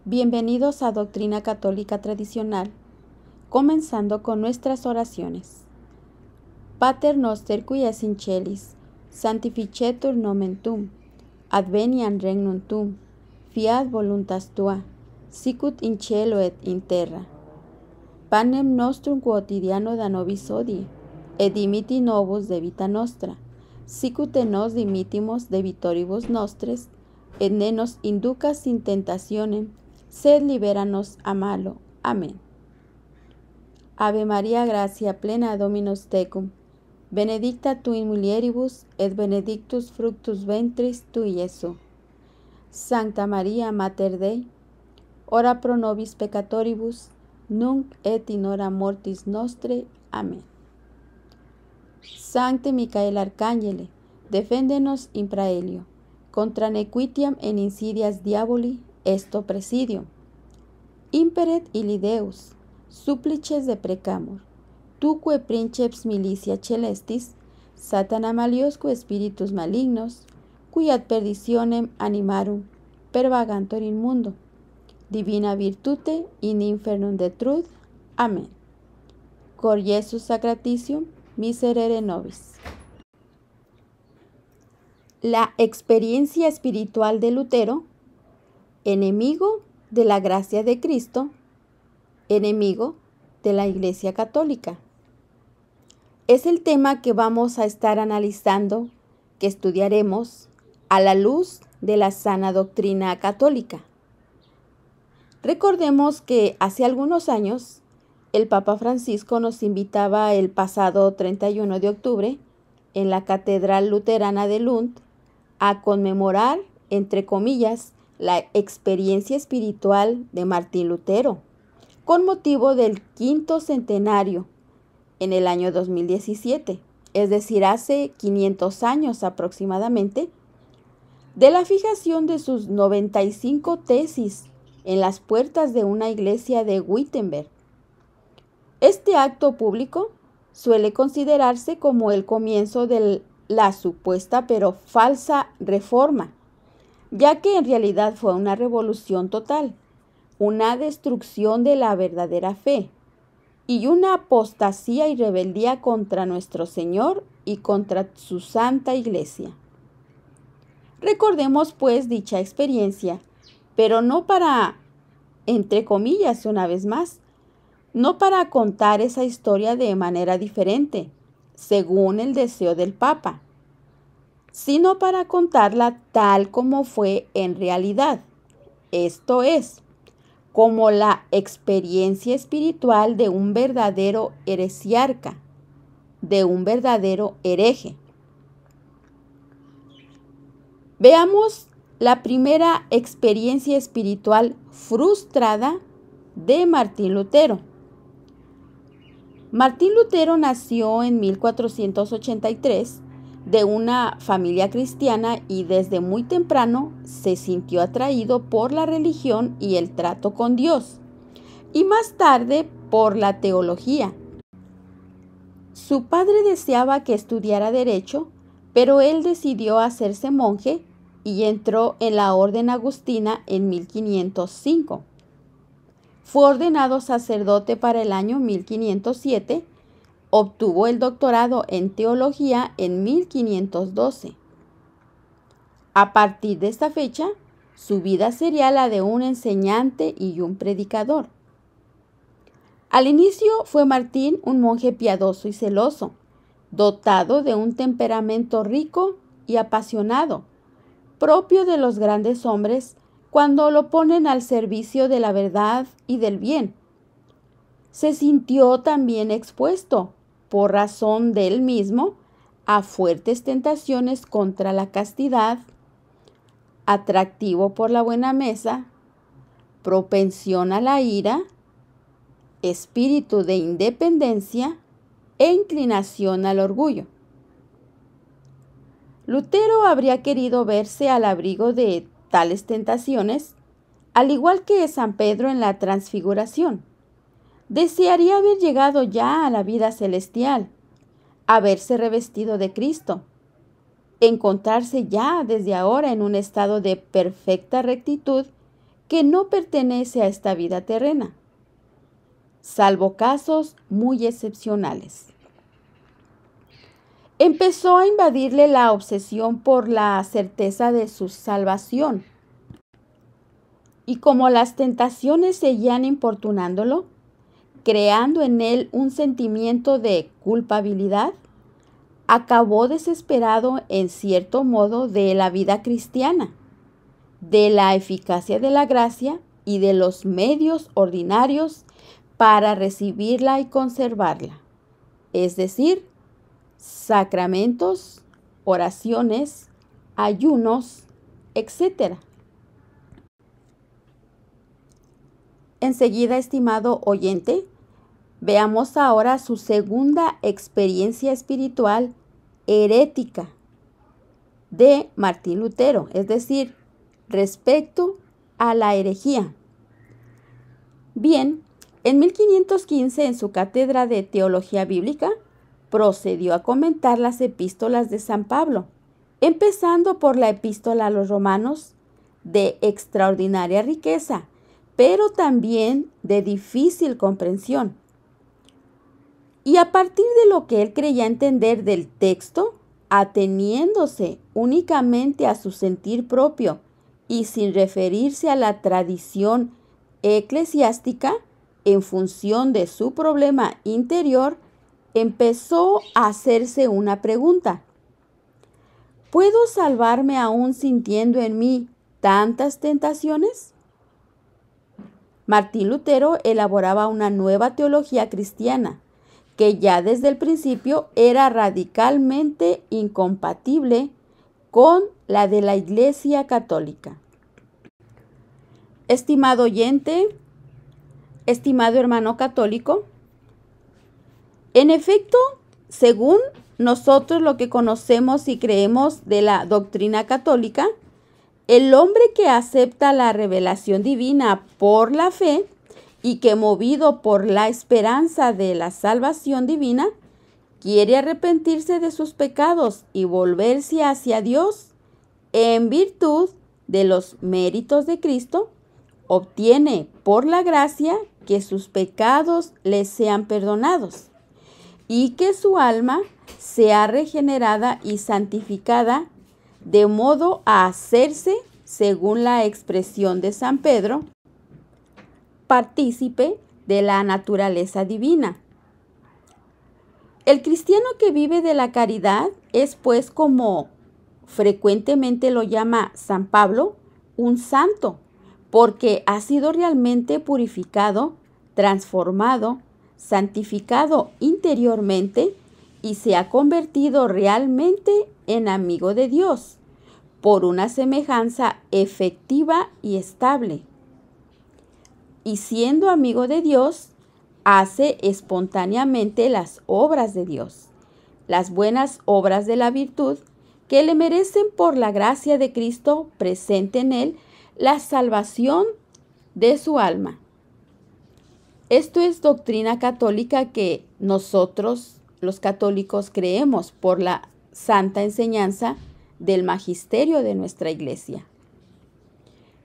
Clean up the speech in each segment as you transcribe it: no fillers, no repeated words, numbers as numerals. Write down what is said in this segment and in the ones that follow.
Bienvenidos a Doctrina Católica Tradicional, comenzando con nuestras oraciones. Pater noster qui es in celis, sanctificetur nomen tuum, adveniat regnum tuum, fiat voluntas tua, sicut in cielo et in terra. Panem nostrum quotidiano da nobis hodie, et dimitti nobis debita nostra, sicut et nos dimittimus debitoribus nostres, et ne nos inducas in tentationem, sed liberanos a malo. Amén. Ave María, gracia plena, Dominus tecum, benedicta tu in mulieribus, et benedictus fructus ventris tui, Iesus. Sancta María, Mater Dei, ora pro nobis peccatoribus, nunc et in hora mortis nostre. Amén. Sancte Micael Arcangele, defendenos in praelio, contra nequitiam en insidias diaboli, esto presidium. Imperet illi Deus, supplices deprecamur, tuque princeps milicia celestis, Satana maliosque spiritus malignos, qui ad perditionem animarum pervagantur in mundo, divina virtute in infernum detruit. Amén. Cor Iesus sacratitium, miserere nobis. La experiencia espiritual de Lutero, enemigo de la gracia de Cristo, enemigo de la Iglesia Católica. Es el tema que vamos a estar analizando, que estudiaremos a la luz de la sana doctrina católica. Recordemos que hace algunos años el Papa Francisco nos invitaba el pasado 31 de octubre en la Catedral Luterana de Lund a conmemorar, entre comillas, la experiencia espiritual de Martín Lutero, con motivo del 5º centenario en el año 2017, es decir, hace 500 años aproximadamente, de la fijación de sus 95 tesis en las puertas de una iglesia de Wittenberg. Este acto público suele considerarse como el comienzo de la supuesta pero falsa reforma, ya que en realidad fue una revolución total, una destrucción de la verdadera fe y una apostasía y rebeldía contra nuestro Señor y contra su Santa Iglesia. Recordemos pues dicha experiencia, pero no para, entre comillas, una vez más, no para contar esa historia de manera diferente, según el deseo del Papa, sino para contarla tal como fue en realidad, esto es, como la experiencia espiritual de un verdadero heresiarca, de un verdadero hereje. Veamos la primera experiencia espiritual frustrada de Martín Lutero. Martín Lutero nació en 1483 de una familia cristiana y desde muy temprano se sintió atraído por la religión y el trato con Dios, y más tarde por la teología. Su padre deseaba que estudiara Derecho, pero él decidió hacerse monje y entró en la Orden Agustina en 1505. Fue ordenado sacerdote para el año 1507. Obtuvo el doctorado en teología en 1512. A partir de esta fecha, su vida sería la de un enseñante y un predicador. Al inicio fue Martín un monje piadoso y celoso, dotado de un temperamento rico y apasionado, propio de los grandes hombres cuando lo ponen al servicio de la verdad y del bien. Se sintió también expuesto, por razón de él mismo, a fuertes tentaciones contra la castidad, atractivo por la buena mesa, propensión a la ira, espíritu de independencia e inclinación al orgullo. Lutero habría querido verse al abrigo de tales tentaciones, al igual que San Pedro en la Transfiguración. Desearía haber llegado ya a la vida celestial, haberse revestido de Cristo, encontrarse ya desde ahora en un estado de perfecta rectitud que no pertenece a esta vida terrena, salvo casos muy excepcionales. Empezó a invadirle la obsesión por la certeza de su salvación. Y como las tentaciones seguían importunándolo, creando en él un sentimiento de culpabilidad, acabó desesperado en cierto modo de la vida cristiana, de la eficacia de la gracia y de los medios ordinarios para recibirla y conservarla, es decir, sacramentos, oraciones, ayunos, etc. Enseguida, estimado oyente, veamos ahora su segunda experiencia espiritual herética de Martín Lutero, es decir, respecto a la herejía. Bien, en 1515, en su cátedra de Teología Bíblica, procedió a comentar las epístolas de San Pablo, empezando por la epístola a los Romanos, de extraordinaria riqueza, pero también de difícil comprensión. Y a partir de lo que él creía entender del texto, ateniéndose únicamente a su sentir propio y sin referirse a la tradición eclesiástica, en función de su problema interior, empezó a hacerse una pregunta. ¿Puedo salvarme aún sintiendo en mí tantas tentaciones? Martín Lutero elaboraba una nueva teología cristiana, que ya desde el principio era radicalmente incompatible con la de la Iglesia Católica. Estimado oyente, estimado hermano católico, en efecto, según nosotros lo que conocemos y creemos de la doctrina católica, el hombre que acepta la revelación divina por la fe y que, movido por la esperanza de la salvación divina, quiere arrepentirse de sus pecados y volverse hacia Dios en virtud de los méritos de Cristo, obtiene por la gracia que sus pecados le sean perdonados y que su alma sea regenerada y santificada, de modo a hacerse, según la expresión de San Pedro, partícipe de la naturaleza divina. El cristiano que vive de la caridad es, pues, como frecuentemente lo llama San Pablo, un santo, porque ha sido realmente purificado, transformado, santificado interiormente y se ha convertido realmente en amigo de Dios por una semejanza efectiva y estable. Y siendo amigo de Dios, hace espontáneamente las obras de Dios, las buenas obras de la virtud que le merecen por la gracia de Cristo presente en él la salvación de su alma. Esto es doctrina católica que nosotros, los católicos, creemos por la santa enseñanza del magisterio de nuestra Iglesia.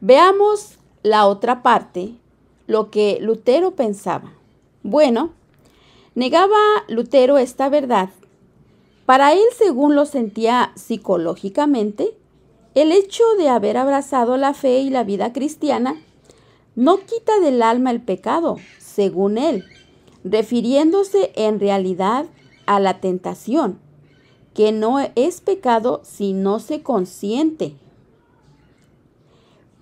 Veamos la otra parte, lo que Lutero pensaba. Bueno, negaba Lutero esta verdad. Para él, según lo sentía psicológicamente, el hecho de haber abrazado la fe y la vida cristiana no quita del alma el pecado, según él, refiriéndose en realidad a la tentación, que no es pecado si no se consiente.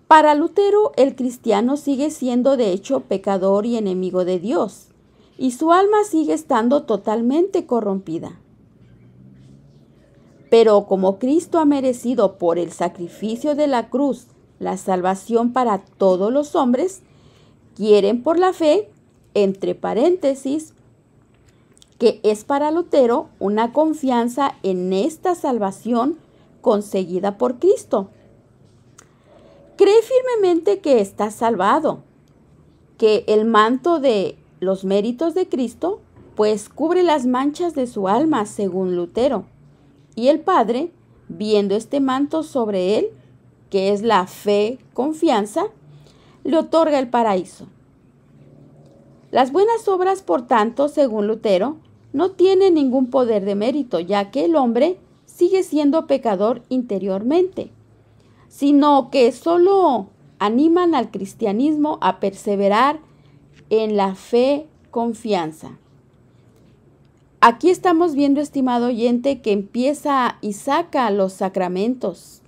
Para Lutero, el cristiano sigue siendo de hecho pecador y enemigo de Dios, y su alma sigue estando totalmente corrompida. Pero como Cristo ha merecido por el sacrificio de la cruz la salvación para todos los hombres, quieren por la fe, entre paréntesis, que es para Lutero una confianza en esta salvación conseguida por Cristo. Cree firmemente que está salvado, que el manto de los méritos de Cristo, pues cubre las manchas de su alma, según Lutero. Y el Padre, viendo este manto sobre él, que es la fe, confianza, le otorga el paraíso. Las buenas obras, por tanto, según Lutero, no tienen ningún poder de mérito, ya que el hombre sigue siendo pecador interiormente, sino que solo animan al cristianismo a perseverar en la fe, confianza. Aquí estamos viendo, estimado oyente, que empieza y saca los sacramentos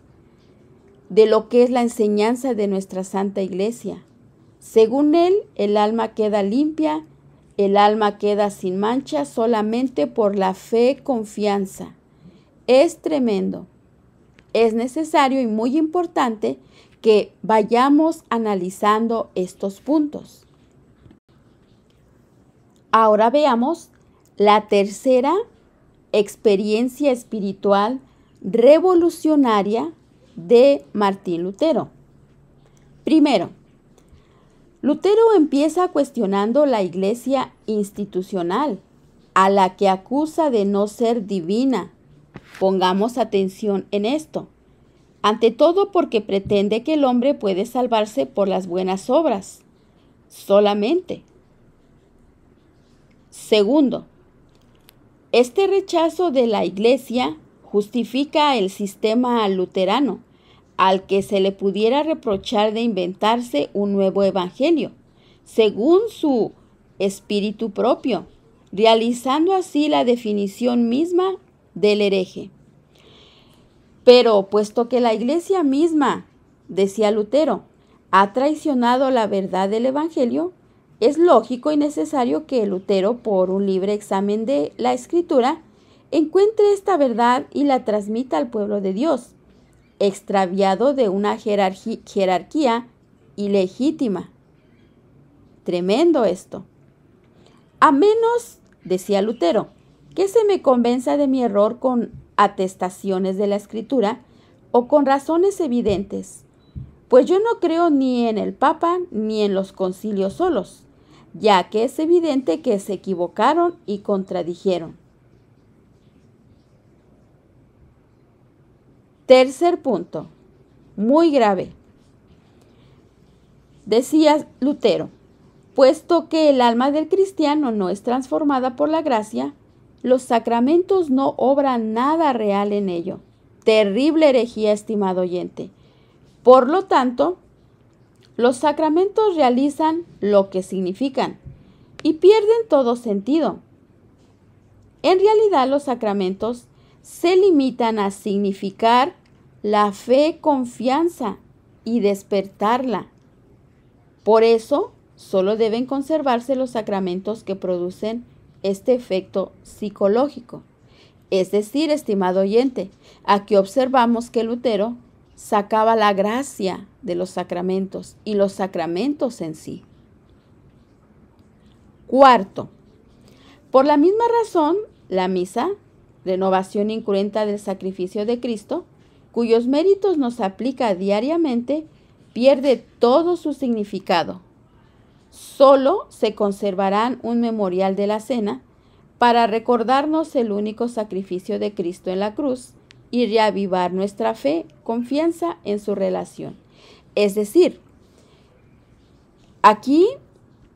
de lo que es la enseñanza de nuestra Santa Iglesia. Según él, el alma queda limpia, el alma queda sin mancha solamente por la fe, confianza. Es tremendo. Es necesario y muy importante que vayamos analizando estos puntos. Ahora veamos la tercera experiencia espiritual revolucionaria de Martín Lutero. Primero, Lutero empieza cuestionando la iglesia institucional, a la que acusa de no ser divina. Pongamos atención en esto. Ante todo porque pretende que el hombre puede salvarse por las buenas obras, solamente. Segundo, este rechazo de la iglesia justifica el sistema luterano, al que se le pudiera reprochar de inventarse un nuevo evangelio, según su espíritu propio, realizando así la definición misma del hereje. Pero puesto que la iglesia misma, decía Lutero, ha traicionado la verdad del evangelio, es lógico y necesario que Lutero, por un libre examen de la Escritura, encuentre esta verdad y la transmita al pueblo de Dios, extraviado de una jerarquía ilegítima. Tremendo esto. A menos, decía Lutero, que se me convenza de mi error con atestaciones de la Escritura o con razones evidentes, pues yo no creo ni en el Papa ni en los concilios solos, ya que es evidente que se equivocaron y contradijeron. Tercer punto, muy grave. Decía Lutero, puesto que el alma del cristiano no es transformada por la gracia, los sacramentos no obran nada real en ello. Terrible herejía, estimado oyente. Por lo tanto, los sacramentos realizan lo que significan y pierden todo sentido. En realidad, los sacramentos se limitan a significar la fe, confianza y despertarla. Por eso, solo deben conservarse los sacramentos que producen este efecto psicológico. Es decir, estimado oyente, aquí observamos que Lutero sacaba la gracia de los sacramentos y los sacramentos en sí. Cuarto, por la misma razón, la misa, renovación incruenta del sacrificio de Cristo, cuyos méritos nos aplica diariamente, pierde todo su significado. Solo se conservarán un memorial de la cena para recordarnos el único sacrificio de Cristo en la cruz y reavivar nuestra fe, confianza en su relación. Es decir, aquí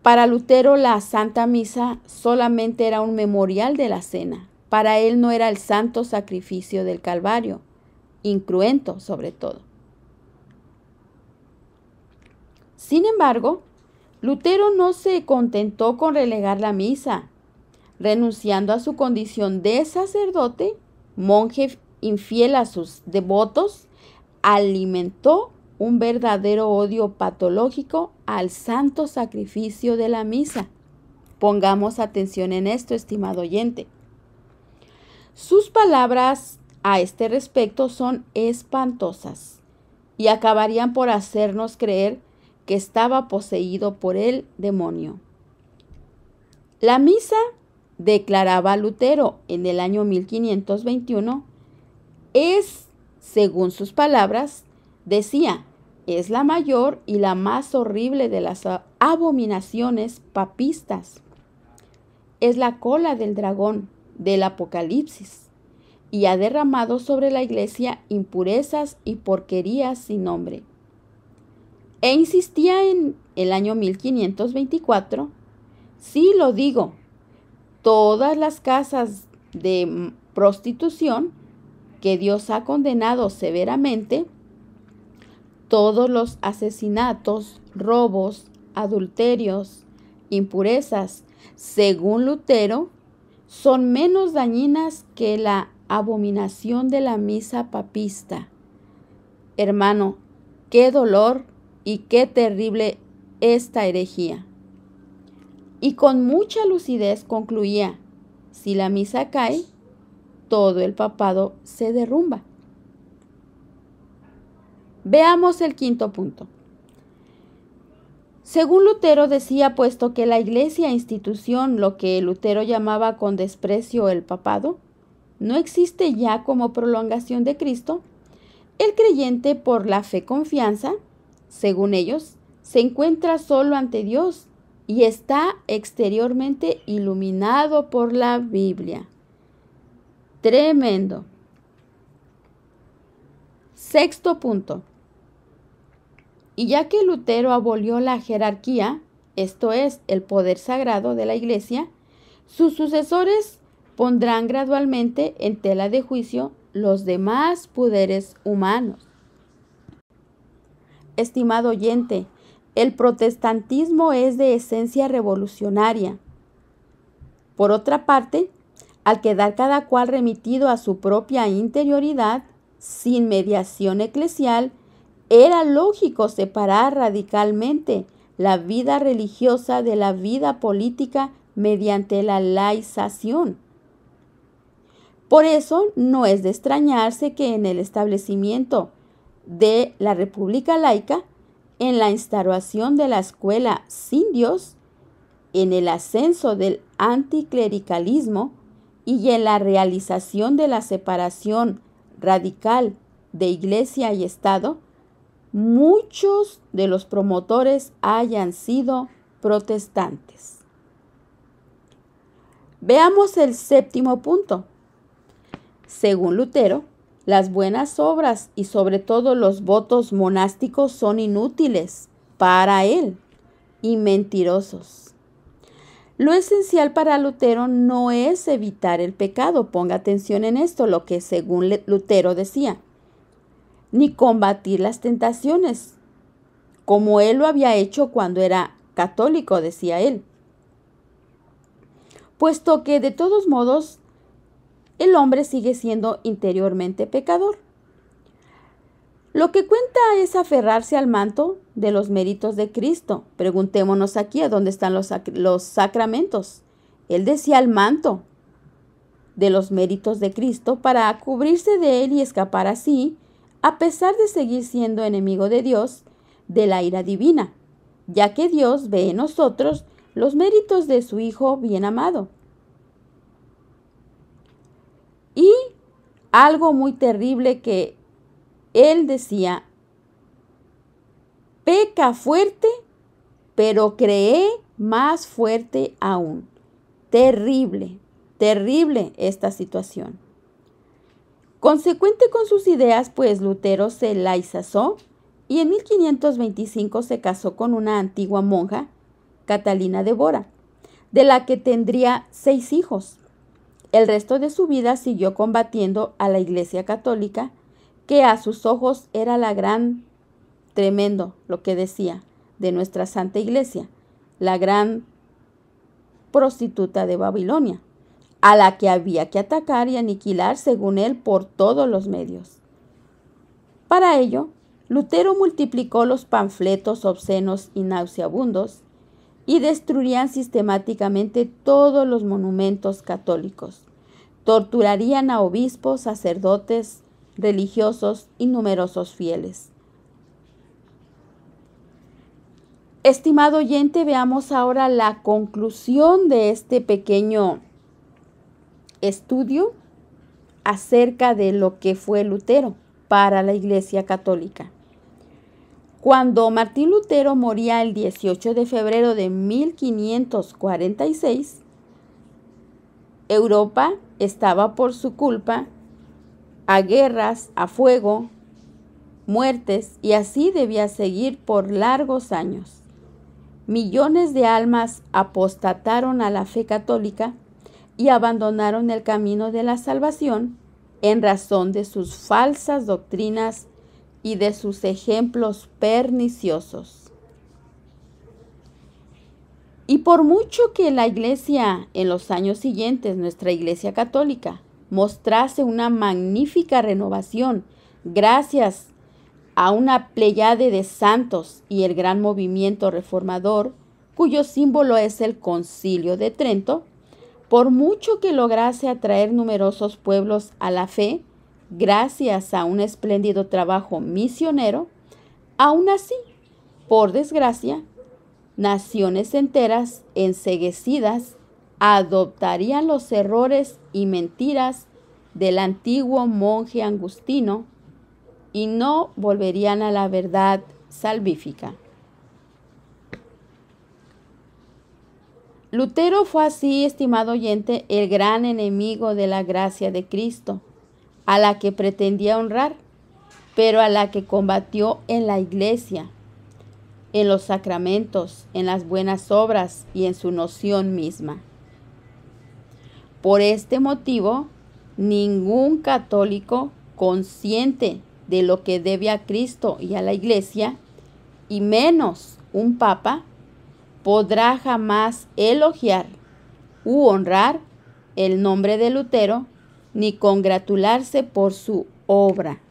para Lutero la Santa Misa solamente era un memorial de la cena. Para él no era el santo sacrificio del Calvario, incruento sobre todo. Sin embargo, Lutero no se contentó con relegar la misa, renunciando a su condición de sacerdote, monje infiel a sus devotos, alimentó un verdadero odio patológico al santo sacrificio de la misa. Pongamos atención en esto, estimado oyente. Sus palabras a este respecto son espantosas y acabarían por hacernos creer que estaba poseído por el demonio. La misa, declaraba Lutero en el año 1521, es, según sus palabras, decía, es la mayor y la más horrible de las abominaciones papistas. Es la cola del dragón del Apocalipsis y ha derramado sobre la iglesia impurezas y porquerías sin nombre. e insistía en el año 1524, sí lo digo, todas las casas de prostitución que Dios ha condenado severamente, todos los asesinatos, robos, adulterios, impurezas, según Lutero, son menos dañinas que la abominación de la misa papista. Hermano, qué dolor y qué terrible esta herejía. Y con mucha lucidez concluía, si la misa cae, todo el papado se derrumba. Veamos el quinto punto. Según Lutero decía, puesto que la Iglesia institución, lo que Lutero llamaba con desprecio el papado, no existe ya como prolongación de Cristo, el creyente por la fe confianza, según ellos, se encuentra solo ante Dios y está exteriormente iluminado por la Biblia. Tremendo. Sexto punto. Y ya que Lutero abolió la jerarquía, esto es, el poder sagrado de la Iglesia, sus sucesores pondrán gradualmente en tela de juicio los demás poderes humanos. Estimado oyente, el protestantismo es de esencia revolucionaria. Por otra parte, al quedar cada cual remitido a su propia interioridad, sin mediación eclesial, era lógico separar radicalmente la vida religiosa de la vida política mediante la laización. Por eso no es de extrañarse que en el establecimiento de la República laica, en la instauración de la escuela sin Dios, en el ascenso del anticlericalismo y en la realización de la separación radical de Iglesia y Estado, muchos de los promotores hayan sido protestantes. Veamos el séptimo punto. Según Lutero, las buenas obras y sobre todo los votos monásticos son inútiles para él y mentirosos. Lo esencial para Lutero no es evitar el pecado, ponga atención en esto, lo que según Lutero decía, ni combatir las tentaciones, como él lo había hecho cuando era católico, decía él, puesto que de todos modos el hombre sigue siendo interiormente pecador. Lo que cuenta es aferrarse al manto de los méritos de Cristo. Preguntémonos aquí a dónde están los sacramentos. Él decía el manto de los méritos de Cristo para cubrirse de él y escapar así, a pesar de seguir siendo enemigo de Dios, de la ira divina, ya que Dios ve en nosotros los méritos de su Hijo bien amado. Y algo muy terrible que él decía, peca fuerte, pero cree más fuerte aún. Terrible, terrible esta situación. Consecuente con sus ideas, pues Lutero se laicizó y en 1525 se casó con una antigua monja, Catalina de Bora, de la que tendría 6 hijos. El resto de su vida siguió combatiendo a la Iglesia Católica, que a sus ojos era la gran, tremendo lo que decía, de nuestra Santa Iglesia, la gran prostituta de Babilonia, a la que había que atacar y aniquilar, según él, por todos los medios. Para ello, Lutero multiplicó los panfletos obscenos y nauseabundos y destruirían sistemáticamente todos los monumentos católicos. Torturarían a obispos, sacerdotes, religiosos y numerosos fieles. Estimado oyente, veamos ahora la conclusión de este pequeño estudio acerca de lo que fue Lutero para la Iglesia Católica. Cuando Martín Lutero moría el 18 de febrero de 1546, Europa estaba por su culpa a guerras, a fuego, muertes, y así debía seguir por largos años. Millones de almas apostataron a la fe católica y abandonaron el camino de la salvación en razón de sus falsas doctrinas y de sus ejemplos perniciosos. Y por mucho que la Iglesia en los años siguientes, nuestra Iglesia católica, mostrase una magnífica renovación gracias a una pléyade de santos y el gran movimiento reformador, cuyo símbolo es el Concilio de Trento, por mucho que lograse atraer numerosos pueblos a la fe, gracias a un espléndido trabajo misionero, aún así, por desgracia, naciones enteras enceguecidas adoptarían los errores y mentiras del antiguo monje agustino y no volverían a la verdad salvífica. Lutero fue así, estimado oyente, el gran enemigo de la gracia de Cristo, a la que pretendía honrar, pero a la que combatió en la Iglesia, en los sacramentos, en las buenas obras y en su noción misma. Por este motivo, ningún católico consciente de lo que debe a Cristo y a la Iglesia, y menos un papa, podrá jamás elogiar u honrar el nombre de Lutero, ni congratularse por su obra.